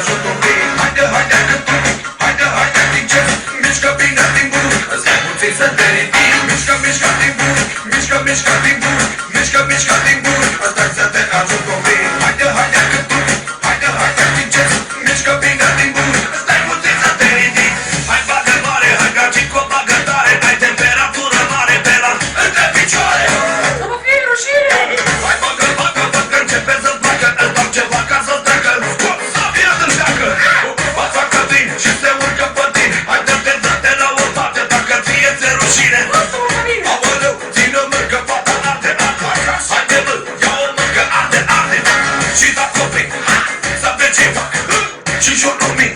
ajut un pic. Haide, haide că tu, haide, haide din ce, mișcă bine din bun, stai puțin să te ridici. Mișcă, mișcă din bun, mișcă, mișcă din bun, mișcă, mișcă din bun, stai să te ajut un pic. Haide, haide că tu, haide, haide din ce, mișcă bine din bun, stai puțin să te ridici. Hai bagă mare, hai gagico, bagă tare, ai temperatură mare pe la între picioare. Să mă fie rușine! Hai bagă, bagă, bagă, începe să-ți bagă, îți dau ceva ca să-ți treacă. Sabia să-mi treacă, mă facă din și se urcă pe tine. Hai dă-te la o parte dacă ție ți-e rușine. Aoleu, ține-mă că fata arde, arde. Haide mă, ia-o mă că arde, arde. Și da copii, să vezi ce fac, și jur nimic.